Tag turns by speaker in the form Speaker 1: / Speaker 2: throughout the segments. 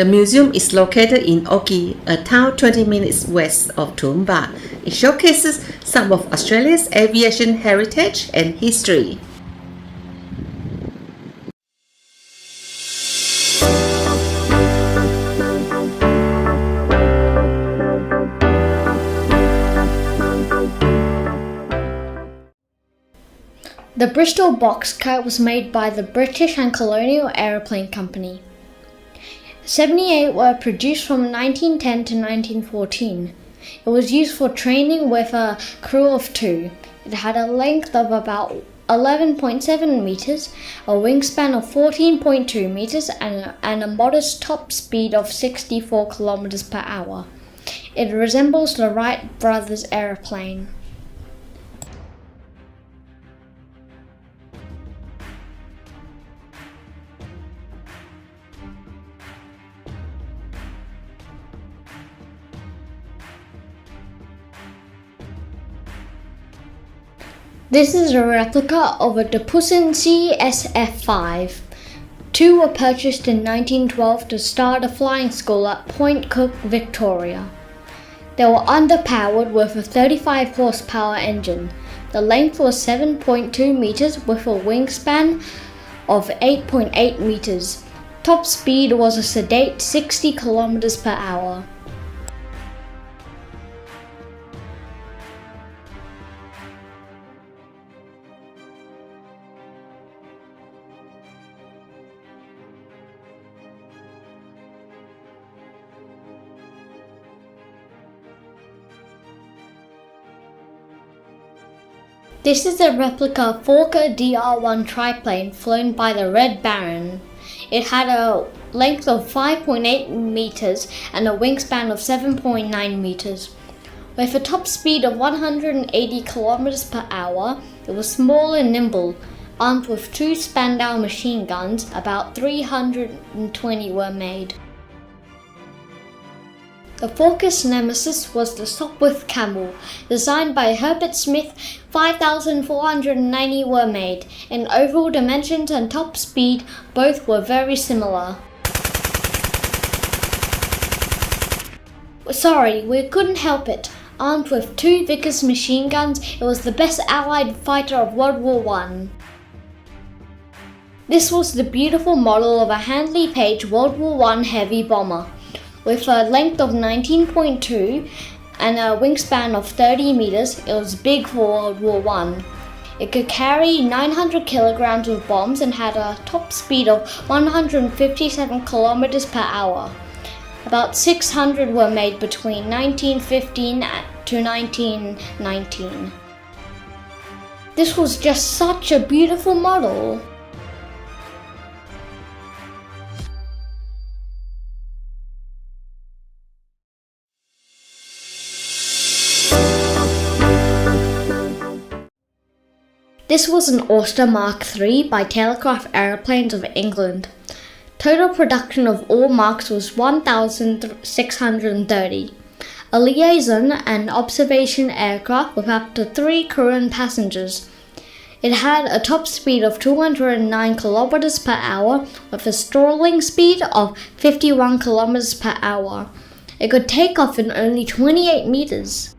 Speaker 1: The museum is located in Oakey, a town 20 minutes west of Toowoomba. It showcases some of Australia's aviation heritage and history.
Speaker 2: The Bristol Boxkite was made by the British and Colonial Aeroplane Company. 78 were produced from 1910 to 1914. It was used for training with a crew of 2. It had a length of about 11.7 meters, a wingspan of 14.2 meters, and a modest top speed of 64 kilometers per hour. It resembles the Wright brothers aeroplane. This is a replica of a Deperdussin CSF-5. 2 were purchased in 1912 to start a flying school at Point Cook, Victoria. They were underpowered with a 35 horsepower engine. The length was 7.2 meters with a wingspan of 8.8 meters. Top speed was a sedate 60 kilometers per hour. This is a replica Fokker WW1 Triplane flown by the Red Baron. It had a length of 5.8 meters and a wingspan of 7.9 meters. With a top speed of 180 kilometers per hour, it was small and nimble. Armed with 2 Spandau machine guns, about 320 were made. The Focker's nemesis was the Sopwith Camel. Designed by Herbert Smith, 5,490 were made. In overall dimensions and top speed, both were very similar. Sorry, we couldn't help it. Armed with 2 Vickers machine guns, it was the best Allied fighter of World War I. This was the beautiful model of a Handley Page World War I heavy bomber. With a length of 19.2 and a wingspan of 30 meters, it was big for World War I. It could carry 900 kilograms of bombs and had a top speed of 157 kilometers per hour. About 600 were made between 1915 to 1919. This was just such a beautiful model. This was an Auster Mk III by Telegraph Aeroplanes of England. Total production of all Marks was 1,630. A liaison and observation aircraft with up to 3 crew and passengers. It had a top speed of 209 kilometers per hour with a stalling speed of 51 kilometers per hour. It could take off in only 28 meters.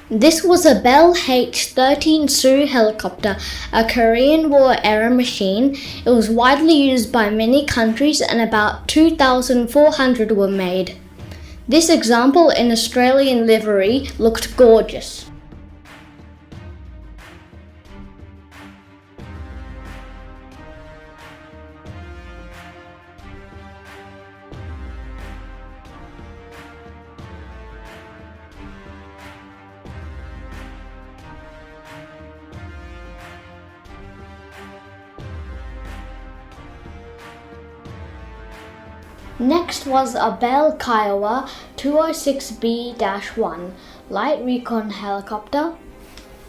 Speaker 2: This was a Bell H-13 Sioux helicopter, a Korean War era machine. It was widely used by many countries and about 2,400 were made. This example in Australian livery looked gorgeous. Next was a Bell Kiowa 206B-1 light recon helicopter.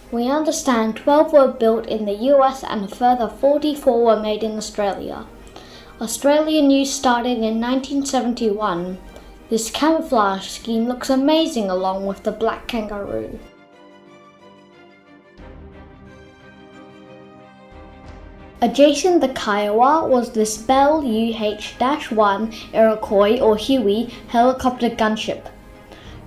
Speaker 2: We understand 12 were built in the US and a further 44 were made in Australia. Australian use started in 1971. This camouflage scheme looks amazing along with the black kangaroo. Adjacent the Kiowa was this Bell UH-1 Iroquois or Huey helicopter gunship.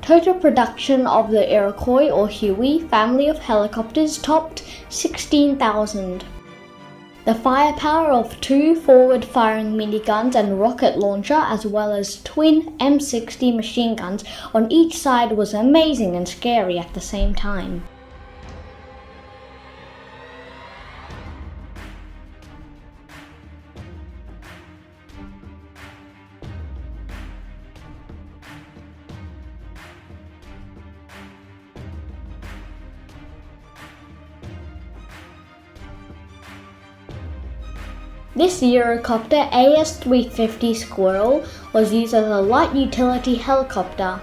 Speaker 2: Total production of the Iroquois or Huey family of helicopters topped 16,000. The firepower of 2 forward-firing miniguns and rocket launcher as well as twin M60 machine guns on each side was amazing and scary at the same time. This Eurocopter AS-350 Squirell was used as a light utility helicopter.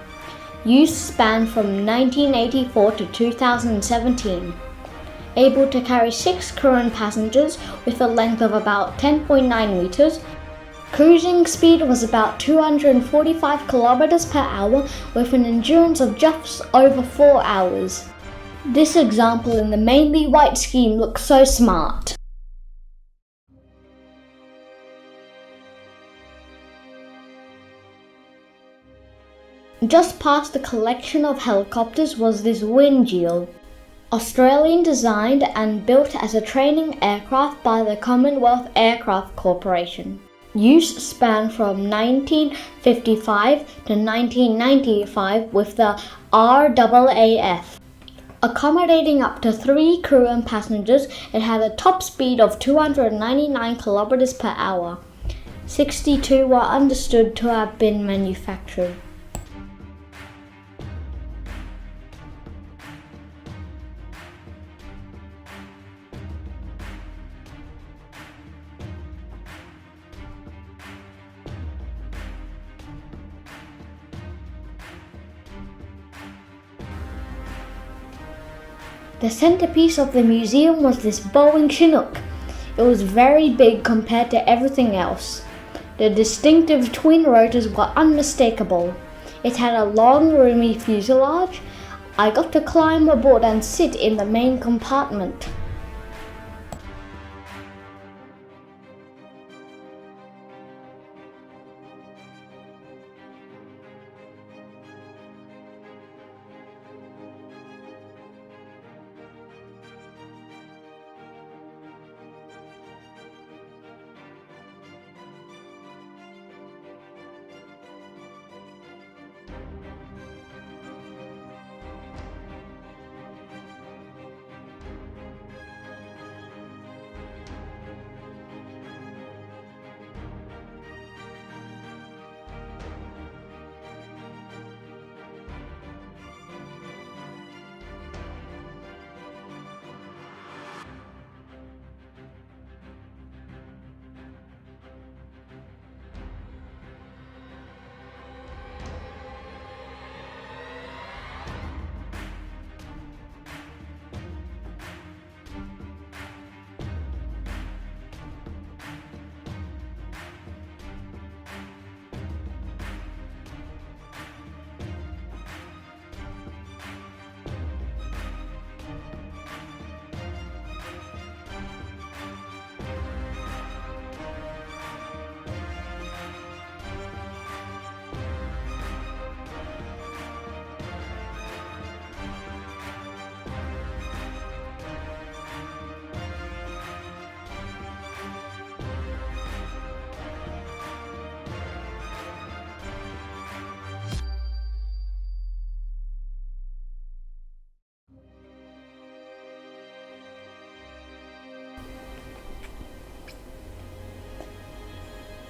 Speaker 2: Use spanned from 1984 to 2017. Able to carry 6 crew and passengers with a length of about 10.9 meters. Cruising speed was about 245 kilometers per hour with an endurance of just over 4 hours. This example in the mainly white scheme looks so smart. Just past the collection of helicopters was this Winjeel, Australian designed and built as a training aircraft by the Commonwealth Aircraft Corporation. Use spanned from 1955 to 1995 with the RAAF. Accommodating up to 3 crew and passengers, it had a top speed of 299 kilometers per hour. 62 were understood to have been manufactured. The centerpiece of the museum was this Boeing Chinook. It was very big compared to everything else. The distinctive twin rotors were unmistakable. It had a long, roomy fuselage. I got to climb aboard and sit in the main compartment.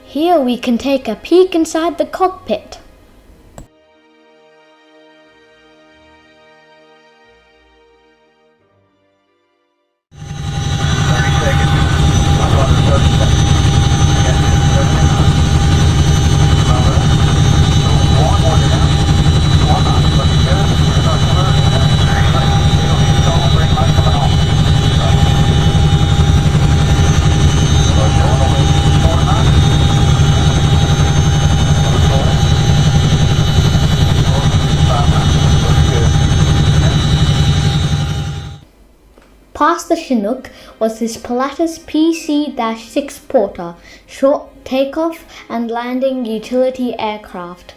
Speaker 2: Here we can take a peek inside the cockpit. Past the Chinook was this Pilatus PC-6 Porter, short takeoff and landing utility aircraft.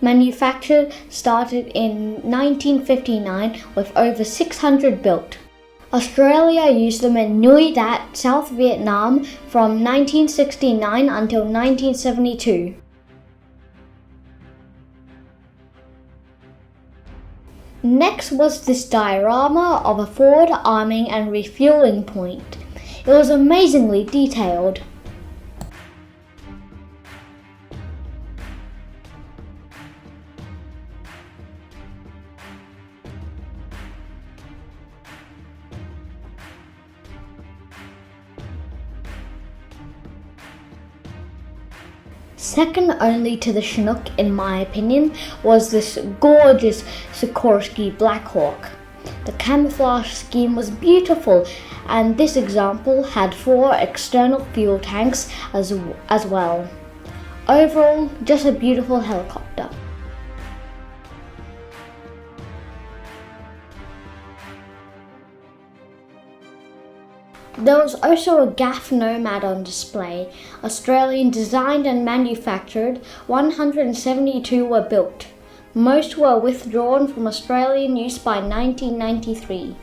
Speaker 2: Manufacture started in 1959 with over 600 built. Australia used them in Nui Dat, South Vietnam from 1969 until 1972. Next was this diorama of a forward arming and refueling point. It was amazingly detailed. Second only to the Chinook, in my opinion, was this gorgeous Sikorsky Blackhawk. The camouflage scheme was beautiful, and this example had 4 external fuel tanks as well. Overall, just a beautiful helicopter. There was also a GAF Nomad on display. Australian designed and manufactured, 172 were built. Most were withdrawn from Australian use by 1993.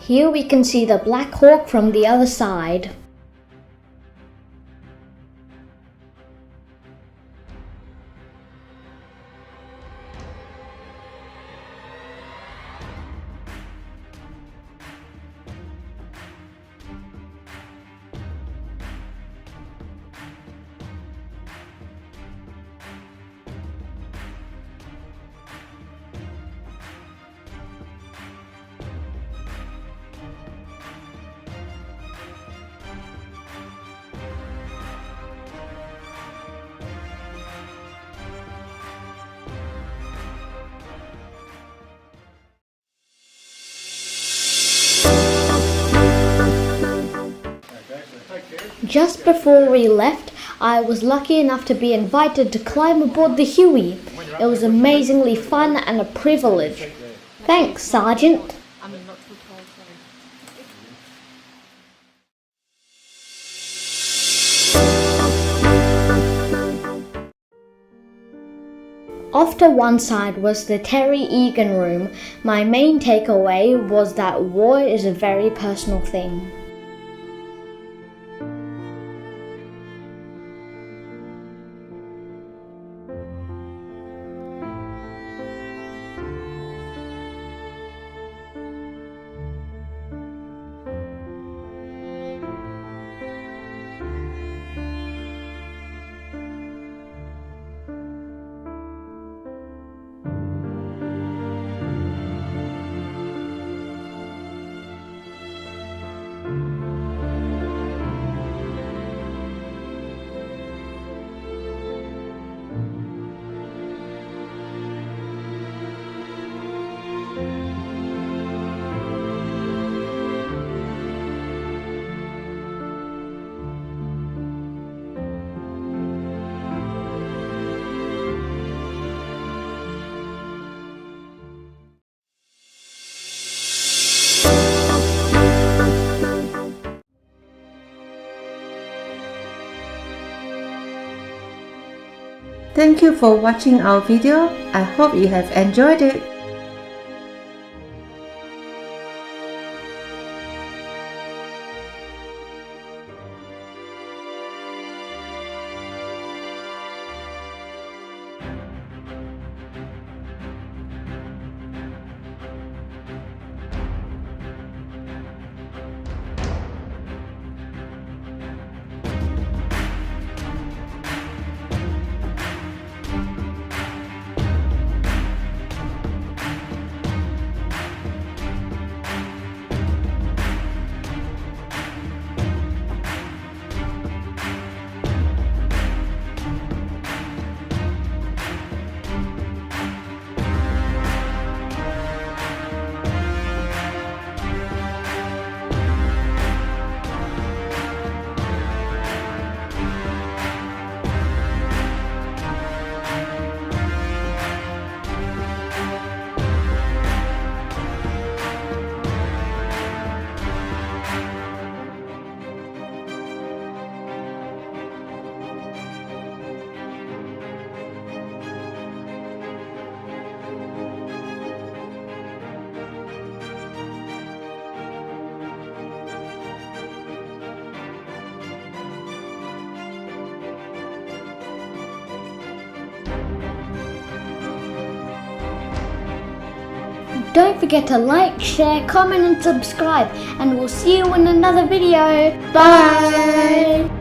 Speaker 2: Here we can see the Black Hawk from the other side. Just before we left, I was lucky enough to be invited to climb aboard the Huey. It was amazingly fun and a privilege. Thanks, Sergeant. Off to one side was the Terry Egan room. My main takeaway was that war is a very personal thing.
Speaker 1: Thank you for watching our video. I hope you have enjoyed it.
Speaker 2: Don't forget to like, share, comment and subscribe, and we'll see you in another video. Bye!